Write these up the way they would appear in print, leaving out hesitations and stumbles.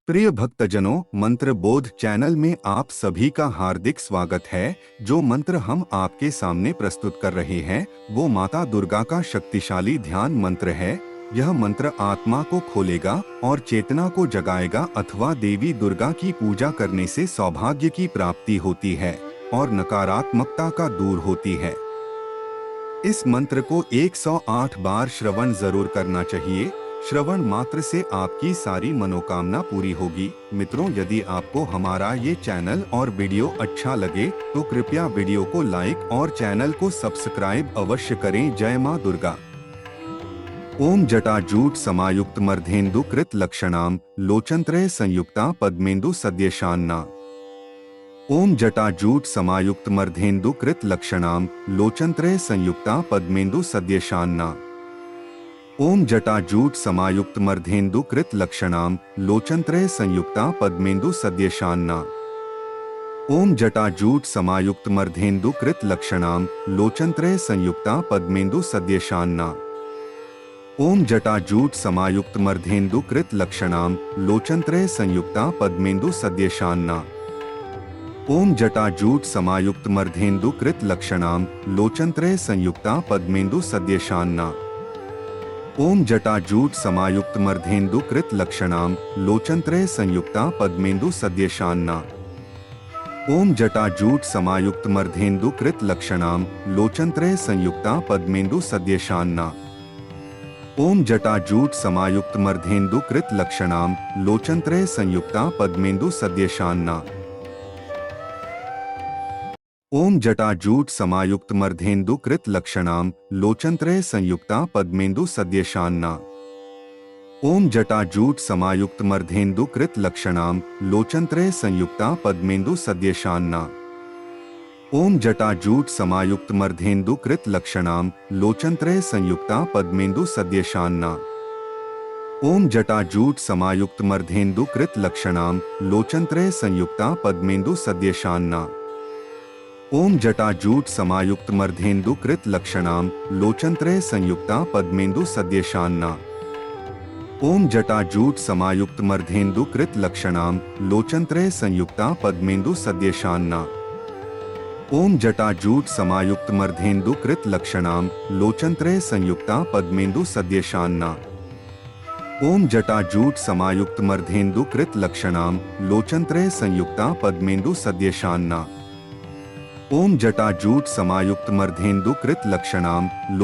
प्रिय भक्तजनों, मंत्र बोध चैनल में आप सभी का हार्दिक स्वागत है। जो मंत्र हम आपके सामने प्रस्तुत कर रहे हैं वो माता दुर्गा का शक्तिशाली ध्यान मंत्र है। यह मंत्र आत्मा को खोलेगा और चेतना को जगाएगा अथवा देवी दुर्गा की पूजा करने से सौभाग्य की प्राप्ति होती है और नकारात्मकता का दूर होती है। इस मंत्र को 108 बार श्रवण जरूर करना चाहिए। श्रवण मात्र से आपकी सारी मनोकामना पूरी होगी। मित्रों, यदि आपको हमारा ये चैनल और वीडियो अच्छा लगे तो कृपया वीडियो को लाइक और चैनल को सब्सक्राइब अवश्य करें। जय मां दुर्गा। ओम जटाजूट समायुक्त मर्धेन्दु कृत लक्षणाम लोचनत्रय संयुक्ता पद्मेन्दु सद्यशान्ना। ओम जटाजूट समायुक्त मर्धेन्दु कृत लक्षणाम लोचनत्रय संयुक्ता पद्मेन्दु सद्यशान्ना। ओम जटाजूट समायुक्त मर्धेन्दु कृत लक्षणाम लोचनत्रय संयुक्ता पद्मेन्दु सद्यशान्ना। ओम जटाजूट समायुक्त मर्धेन्दु कृत लक्षणाम लोचनत्रय संयुक्ता पद्मेन्दु सद्यशान्ना। ओम जटाजूट समायुक्त मर्धेन्दु कृत लक्षणाम लोचनत्रय संयुक्ता पद्मेन्दु सद्यशान्ना। ओम जटाजूट समायुक्त मर्धेन्दु कृत लक्षणाम लोचनत्रय संयुक्ता पद्मेन्दु सद्यशान्ना। ओम जटाजूट समायुक्त मर्धेन्दु कृत लक्षणाम लोचनत्रय संयुक्ता पद्मेन्दु सद्यशान्ना। ओम जटाजूट समायुक्त मर्धेन्दु कृत लक्षणाम लोचनत्रय संयुक्ता पद्मेन्दु सद्यशान्ना। ओम जटाजूट समायुक्त मर्धेन्दु कृत लक्षणाम लोचनत्रय संयुक्ता पद्मेन्दु सद्यशान्ना। ओम जटाजूट समायुक्त मर्धेन्दु कृत लक्षणाम लोचनत्रय संयुक्ता पद्मेन्दु सद्यशान्ना। ओम जटाजूट समायुक्त मर्धेन्दु कृत लक्षणाम लोचनत्रय संयुक्ता पद्मेन्दु सद्यशान्ना। ओम जटाजूट समायुक्त मर्धेन्दु कृत लक्षणाम लोचनत्रय संयुक्ता पद्मेन्दु सद्यशान्ना। ओम जटाजूट समायुक्त मर्धेन्दु कृत लक्षणाम लोचनत्रय संयुक्ता पद्मेन्दु सद्यशान्ना। ओम जटाजूट समायुक्त मर्धेन्दु कृत लक्षणाम लोचनत्रय संयुक्ता पद्मेन्दु सद्यशान्ना। ओम जटाजूट समायुक्त मर्धेन्दु कृत लक्षणाम लोचनत्रय संयुक्ता पद्मेन्दु सद्यशान्ना। ओम जटाजूट समायुक्त मर्धेन्दु कृत लक्षणाम लोचनत्रय संयुक्ता पद्मेन्दु सद्यशान्ना। ओम जटाजूट समायुक्त मर्धेन्दु कृत लक्षणाम लोचनत्रय संयुक्ता पद्मेन्दु सद्यशान्ना। ओम जटाजूट समायुक्त मर्धेन्दु कृत लक्षणाम लोचनत्रय संयुक्ता पद्मेन्दु सद्यशान्ना। ओम जटाजूट समायुक्त मर्धेन्दु कृत लक्षणाम लोचनत्रय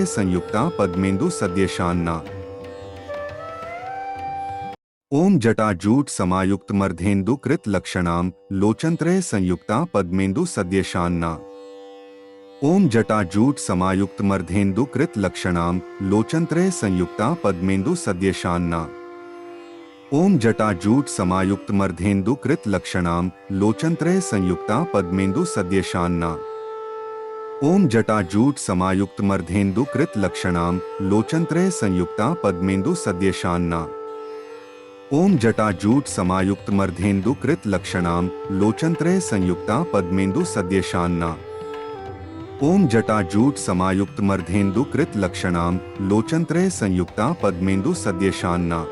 संयुक्ता पद्मेन्दु सद्यशान्ना। ओम जटाजूट समायुक्त मर्धेन्दु कृत लक्षणाम लोचनत्रय संयुक्ता पद्मेन्दु सद्यशान्ना। ओम जटाजूट समायुक्त मर्धेन्दु कृत लक्षणाम लोचनत्रय संयुक्ता पद्मेन्दु सद्यशान्ना। ओम जटाजूट समायुक्त मर्धेन्दु कृत लक्षणाम लोचनत्रय संयुक्ता पद्मेन्दु सद्यशान्ना। ओम जटाजूट समायुक्त मर्धेन्दु कृत लक्षणाम लोचनत्रय संयुक्ता पद्मेन्दु सद्यशान्ना। ओम जटाजूट समायुक्त मर्धेन्दु कृत लक्षणाम लोचनत्रय संयुक्ता पद्मेन्दु सद्यशान्ना।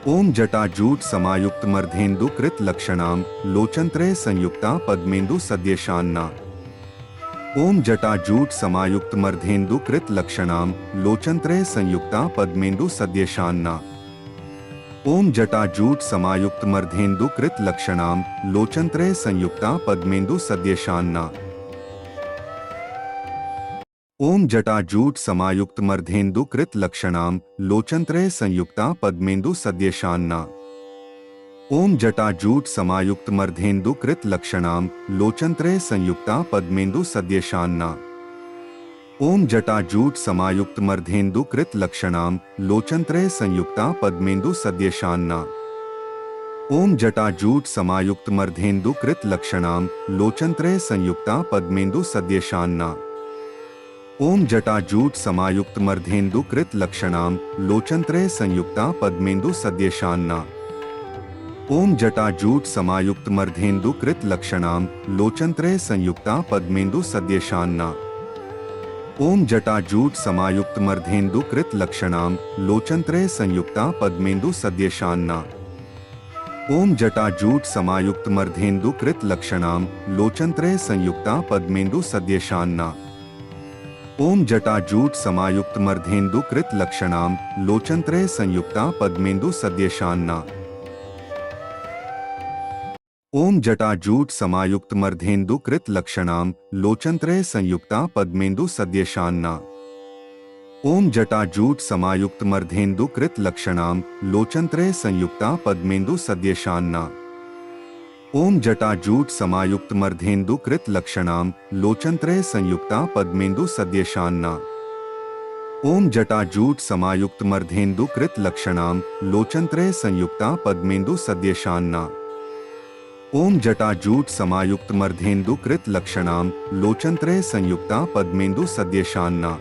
ओम जटाजूट समायुक्त मर्धेन्दु कृत लक्षणाम लोचनत्रय संयुक्ता पद्मेन्दु सद्यशान्ना। ओम जटाजूट समायुक्त मर्धेन्दु कृत लक्षणाम लोचनत्रय संयुक्ता पद्मेन्दु सद्यशान्ना। ओम जटाजूट समायुक्त मर्धेन्दु कृत लक्षणाम लोचनत्रय संयुक्ता पद्मेन्दु सद्यशान्ना। ओम जटाजूट समायुक्त मर्धेन्दु कृत लक्षणाम लोचनत्रय संयुक्ता पद्मेन्दु सद्यशान्ना। ओम जटाजूट समायुक्त मर्धेन्दु कृत लक्षणाम लोचनत्रय संयुक्ता पद्मेन्दु सद्यशान्ना। ओम जटाजूट समायुक्त मर्धेन्दु कृत लक्षणाम लोचनत्रय संयुक्ता पद्मेन्दु सद्यशान्ना। ओम जटाजूट समायुक्त मर्धेन्दु कृत लक्षणाम लोचनत्रय संयुक्ता पद्मेन्दु सद्यशान्ना। ओम जटाजूट समायुक्त मर्धेन्दु कृत लक्षणाम लोचनत्रय संयुक्ता पद्मेन्दु सद्यशान्ना। ओम जटाजूट समायुक्त मर्धेन्दु कृत लक्षणाम लोचनत्रय संयुक्ता पद्मेन्दु सद्यशान्ना। ओम जटाजूट समायुक्त मर्धेन्दु कृत लक्षणाम लोचनत्रय संयुक्ता पद्मेन्दु सद्यशान्ना। ओम जटाजूट समायुक्त मर्धेन्दु कृत लक्षणाम लोचनत्रय संयुक्ता पद्मेन्दु सद्यशान्ना। ओम जटाजूट समायुक्त मर्धेन्दु कृत लक्षणाम लोचनत्रय संयुक्ता पद्मेन्दु सद्यशान्ना। ओम जटाजूट समायुक्त मर्धेन्दु कृत लक्षणाम लोचनत्रय संयुक्ता पद्मेन्दु सद्यशान्ना। ओम जटाजूट समायुक्त मर्धेन्दु कृत लक्षणाम लोचनत्रय संयुक्ता पद्मेन्दु सद्यशान्ना। ओम जटाजूट समायुक्त मर्धेन्दु कृत लक्षणाम लोचनत्रय संयुक्ता पद्मेन्दु सद्यशान्ना। ओम जटाजूट समायुक्त मर्धेन्दु कृत लक्षणाम लोचनत्रय संयुक्ता पद्मेन्दु सद्यशान्ना। ओम जटाजूट समायुक्त मर्धेन्दु कृत लक्षणाम लोचनत्रय संयुक्ता पद्मेन्दु सद्यशान्ना।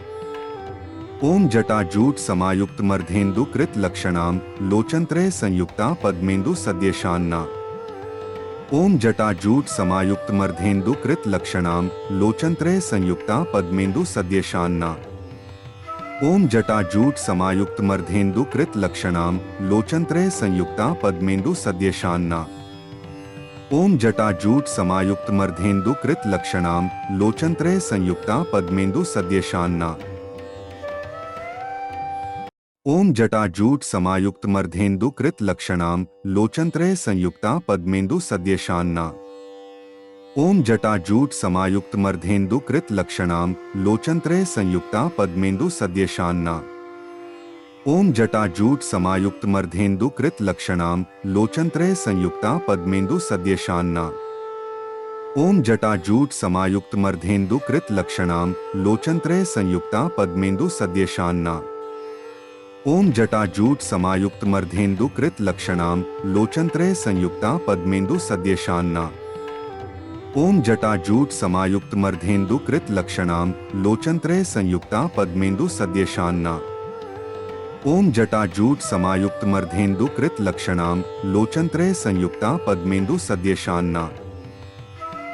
ओम जटाजूट समायुक्त मर्धेन्दु कृत लक्षणाम लोचनत्रय संयुक्ता पद्मेन्दु सद्यशान्ना। ओम जटाजूट समायुक्त मर्धेन्दु कृत लक्षणाम लोचनत्रय संयुक्ता पद्मेन्दु सद्यशान्ना। ओम जटाजूट समायुक्त मर्धेन्दु कृत लक्षणाम लोचनत्रय संयुक्ता पद्मेन्दु सद्यशान्ना। ओम जटाजूट समायुक्त मर्धेन्दु कृत लक्षणाम लोचनत्रय संयुक्ता पद्मेन्दु सद्यशान्ना। ओम जटाजूट समायुक्त मर्धेन्दु कृत लक्षणाम लोचनत्रय संयुक्ता पद्मेन्दु सद्यशान्ना। ओम जटाजूट समायुक्त मर्धेन्दु कृत लक्षणाम लोचनत्रय संयुक्ता पद्मेन्दु सद्यशान्ना। ओम जटाजूट समायुक्त मर्धेन्दु कृत लक्षणाम लोचनत्रय संयुक्ता पद्मेन्दु सद्यशान्ना। ओम जटाजूट समायुक्त मर्धेन्दु कृत लक्षणाम लोचनत्रय संयुक्ता पद्मेन्दु सद्यशान्ना। ओम जटाजूट समायुक्त मर्धेन्दु कृत लक्षणाम लोचनत्रय संयुक्ता पद्मेन्दु सद्यशान्ना। ओम जटाजूट समायुक्त मर्धेन्दु कृत लक्षणाम लोचनत्रय संयुक्ता पद्मेन्दु सद्यशान्ना। ओम जटाजूट समायुक्त मर्धेन्दु कृत लक्षणाम लोचनत्रय संयुक्ता पद्मेन्दु सद्यशान्ना।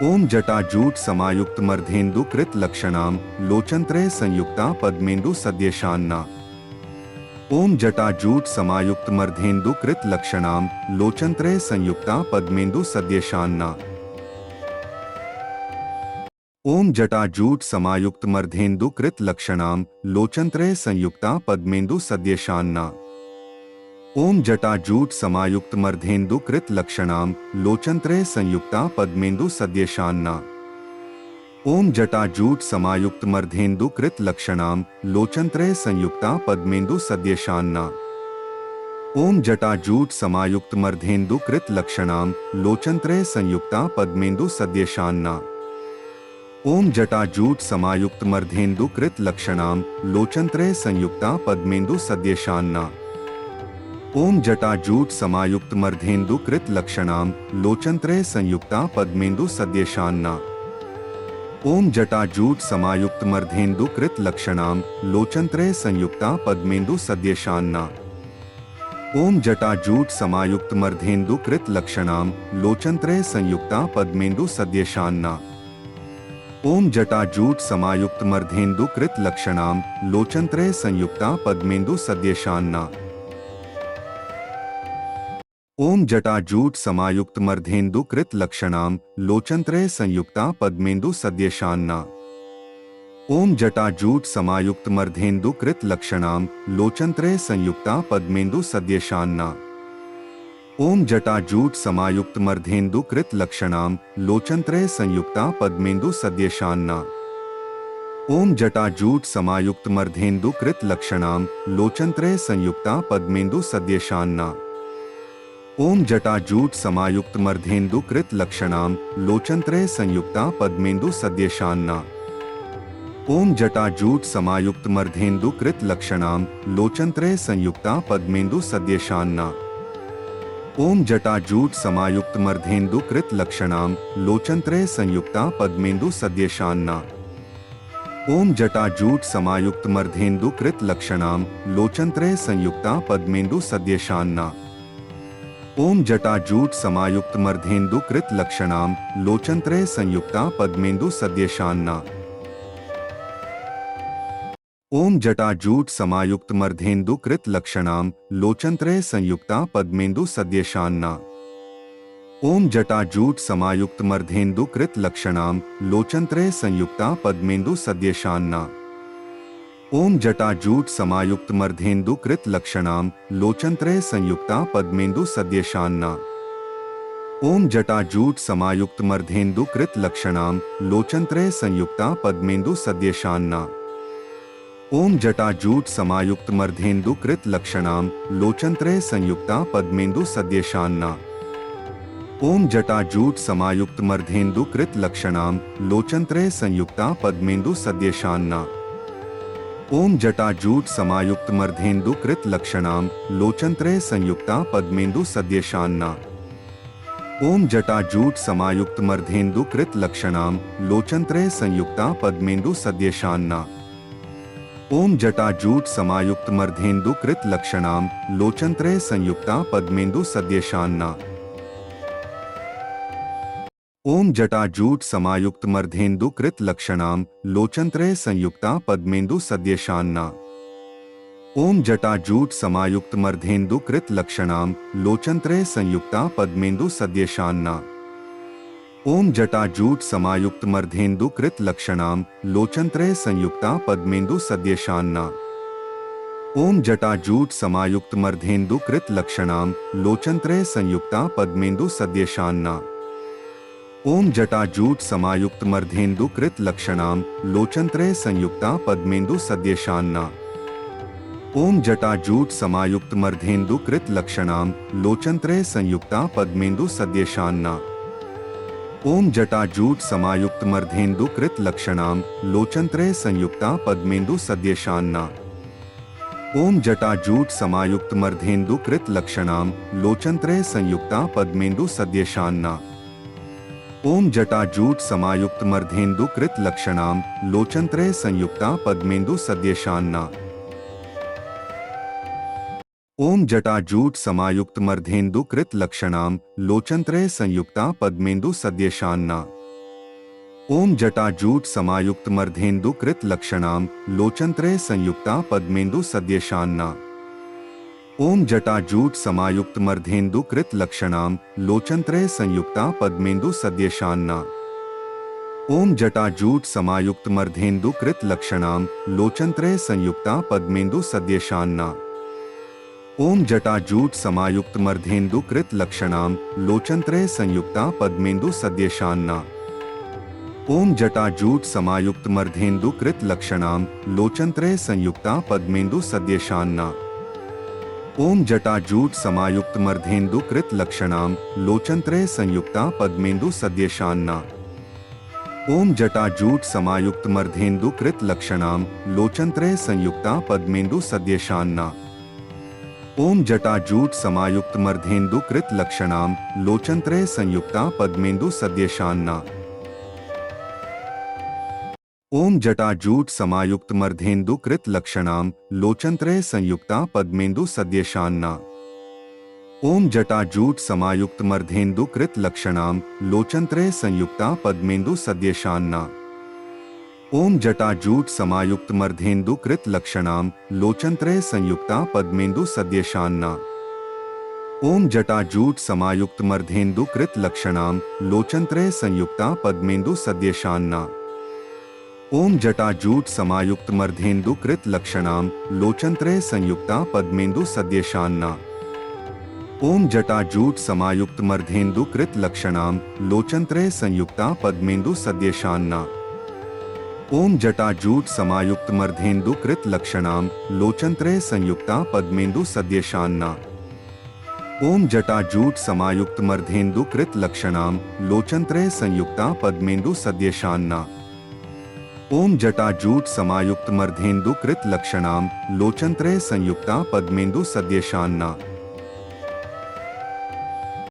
ओम जटाजूट समायुक्त मर्धेन्दु कृत लक्षणाम लोचनत्रय संयुक्ता पद्मेन्दु सद्यशान्ना। ओम जटाजूट समायुक्त मर्धेन्दु कृत लक्षणाम लोचनत्रय संयुक्ता पद्मेन्दु सद्यशान्ना। ओम जटाजूट समायुक्त मर्धेन्दु कृत लक्षणाम लोचनत्रय संयुक्ता पद्मेन्दु सद्यशान्ना। ओम जटाजूट समायुक्त मर्धेन्दु कृत लक्षणाम लोचनत्रय संयुक्ता पद्मेन्दु सद्यशान्ना। ओम जटाजूट समायुक्त मर्धेन्दु कृत लक्षणाम लोचनत्रय संयुक्ता पद्मेन्दु सद्यशान्ना। ओम जटाजूट समायुक्त मर्धेन्दु कृत लक्षणाम लोचनत्रय संयुक्ता पद्मेन्दु सद्यशान्ना। ओम जटाजूट समायुक्त मर्धेन्दु कृत लक्षणाम लोचनत्रय संयुक्ता पद्मेन्दु सद्यशान्ना। ओम जटाजूट समायुक्त मर्धेन्दु कृत लक्षणाम लोचनत्रय संयुक्ता पद्मेन्दु सद्यशान्ना। ओम जटाजूट समायुक्त मर्धेन्दु कृत लक्षणाम लोचनत्रय संयुक्ता पद्मेन्दु सद्यशान्ना। ओम जटाजूट समायुक्त मर्धेन्दु कृत लक्षणाम लोचनत्रय संयुक्ता पद्मेन्दु सद्यशान्ना। ओम जटाजूट समायुक्त मर्धेन्दु कृत लक्षणाम लोचनत्रय संयुक्ता पद्मेन्दु सद्यशान्ना। ओम जटाजूट समायुक्त मर्धेन्दु कृत लक्षणाम लोचनत्रय संयुक्ता पद्मेन्दु सद्यशान्ना। ओम जटाजूट समायुक्त मर्धेन्दु कृत लक्षणाम लोचनत्रय संयुक्ता पद्मेन्दु सद्यशान्ना। ओम जटाजूट समायुक्त मर्धेन्दु कृत लक्षणाम लोचनत्रय संयुक्ता पद्मेन्दु सद्यशान्ना। ओम जटाजूट समायुक्त मर्धेन्दु कृत लक्षणाम लोचनत्रय संयुक्ता पद्मेन्दु सद्यशान्ना। ओम जटाजूट समायुक्त मर्धेन्दु कृत लक्षणाम लोचनत्रय संयुक्ता पद्मेन्दु सद्यशान्ना। ओम जटाजूट समायुक्त मर्धेन्दु कृत लक्षणाम लोचनत्रय संयुक्ता पद्मेन्दु सद्यशान्ना। ओम जटाजूट समायुक्त मर्धेन्दु कृत लक्षणाम लोचनत्रय संयुक्ता पद्मेन्दु सद्यशान्ना। ओम जटाजूट समायुक्त मर्धेन्दु कृत लक्षणाम लोचनत्रय संयुक्ता पद्मेन्दु सद्यशान्ना। ओम जटाजूट समायुक्त मर्धेन्दु कृत लक्षणाम लोचनत्रय संयुक्ता पद्मेन्दु सद्यशान्ना। ओम जटाजूट समायुक्त मर्धेन्दु कृत लक्षणाम लोचनत्रय संयुक्ता पद्मेन्दु सद्यशान्ना। ओम जटाजूट समायुक्त मर्धेन्दु कृत लक्षणाम लोचनत्रय संयुक्ता पद्मेन्दु सद्यशान्ना। ओम जटाजूट समायुक्त मर्धेन्दु कृत लक्षणाम लोचनत्रय संयुक्ता पद्मेन्दु सद्यशान्ना। ओम जटाजूट समायुक्त मर्धेन्दु कृत लक्षणाम लोचनत्रय संयुक्ता पद्मेन्दु सद्यशान्ना। ओम जटाजूट समायुक्त मर्धेन्दु कृत लक्षणाम लोचनत्रय संयुक्ता पद्मेन्दु सद्यशान्ना। ओम जटाजूट समायुक्त मर्धेन्दु कृत लक्षणाम लोचनत्रय संयुक्ता पद्मेन्दु सद्यशान्ना। ओम जटाजूट समायुक्त मर्धेन्दु कृत लक्षणाम लोचनत्रय संयुक्ता पद्मेन्दु सद्यशान्ना। ओम जटाजूट समायुक्त मर्धेन्दु कृत लक्षणाम लोचनत्रय संयुक्ता पद्मेन्दु सद्यशान्ना। ओम जटाजूट समायुक्त मर्धेन्दु कृत लक्षणाम लोचनत्रय संयुक्ता पद्मेन्दु सद्यशान्ना। ओम जटाजूट समायुक्त मर्धेन्दु कृत लक्षणाम लोचनत्रय संयुक्ता पद्मेन्दु सद्यशान्ना। ओम जटाजूट समायुक्त मर्धेन्दु कृत लक्षणाम लोचनत्रय संयुक्ता पद्मेन्दु सद्यशान्ना। ओम जटाजूट समायुक्त मर्धेन्दु कृत लक्षणाम लोचनत्रय संयुक्ता पद्मेन्दु सद्यशान्ना। ओम जटाजूट समायुक्त मर्धेन्दु कृत लक्षणाम लोचनत्रय संयुक्ता पद्मेन्दु सद्यशान्ना। ओम जटाजूट समायुक्त मर्धेन्दु कृत लक्षणाम लोचनत्रय संयुक्ता पद्मेन्दु सद्यशान्ना। ओम जटाजूट समायुक्त मर्धेन्दु कृत लक्षणाम लोचनत्रय संयुक्ता पद्मेन्दु सद्यशान्ना। ओम जटाजूट समायुक्त मर्धेन्दु कृत लक्षणाम लोचनत्रय संयुक्ता पद्मेन्दु सद्यशान्ना। ओम जटाजूट समायुक्त मर्धेन्दु कृत लक्षणाम लोचनत्रय संयुक्ता पद्मेन्दु सद्यशान्ना। ओम जटाजूट समायुक्त मर्धेन्दु कृत लक्षणाम लोचनत्रय संयुक्ता पद्मेन्दु सद्यशान्ना। ओम जटाजूट समायुक्त मर्धेन्दु कृत लक्षणाम लोचनत्रय संयुक्ता पद्मेन्दु सद्यशान्ना। ओम जटाजूट समायुक्त मर्धेन्दु कृत लक्षणाम लोचनत्रय संयुक्ता पद्मेन्दु सद्यशान्ना। ओम जटाजूट समायुक्त मर्धेन्दु कृत लक्षणाम लोचनत्रय संयुक्ता पद्मेन्दु सद्यशान्ना। ओम जटाजूट समायुक्त मर्धेन्दु कृत लक्षणाम लोचनत्रय संयुक्ता पद्मेन्दु सद्यशान्ना। ओम जटाजूट समायुक्त मर्धेन्दु कृत लक्षणाम लोचनत्रय संयुक्ता पद्मेन्दु सद्यशान्ना। ओम जटाजूट समायुक्त मर्धेन्दु कृत लक्षणाम लोचनत्रय संयुक्ता पद्मेन्दु सद्यशान्ना। ओम जटाजूट समायुक्त मर्धेन्दु कृत लक्षणाम लोचनत्रय संयुक्ता पद्मेन्दु सद्यशान्ना। ओम जटाजूट समायुक्त मर्धेन्दु कृत लक्षणाम लोचनत्रय संयुक्ता पद्मेन्दु सद्यशान्ना। ओम जटाजूट समायुक्त मर्धेन्दु कृत लक्षणाम लोचनत्रय संयुक्ता पद्मेन्दु सद्यशान्ना। ओम जटाजूट समायुक्त मर्धेन्दु कृत लक्षणाम लोचनत्रय संयुक्ता पद्मेन्दु सद्यशान्ना। ओम जटाजूट समायुक्त मर्धेन्दु कृत लक्षणाम लोचनत्रय संयुक्ता पद्मेन्दु सद्यशान्ना। ओम जटाजूट समायुक्त मर्धेन्दु कृत लक्षणाम लोचनत्रय संयुक्ता पद्मेन्दु सद्यशान्ना। ओम जटाजूट समायुक्त मर्धेन्दु कृत लक्षणाम लोचनत्रय संयुक्ता पद्मेन्दु सद्यशान्ना। ओम जटाजूट समायुक्त मर्धेन्दु कृत लक्षणाम लोचनत्रय संयुक्ता पद्मेन्दु सद्यशान्ना। ओम जटाजूट समायुक्त मर्धेन्दु कृत लक्षणाम लोचनत्रय संयुक्ता पद्मेन्दु सद्यशान्ना। ओम जटाजूट समायुक्त मर्धेन्दु कृत लक्षणाम लोचनत्रय संयुक्ता पद्मेन्दु सद्यशान्ना। ओम जटाजूट समायुक्त मर्धेन्दु कृत लक्षणाम लोचनत्रय संयुक्ता पद्मेन्दु सद्यशान्ना। ओम जटाजूट समायुक्त मर्धेन्दु कृत लक्षणाम लोचनत्रय संयुक्ता पद्मेन्दु सद्यशान्ना।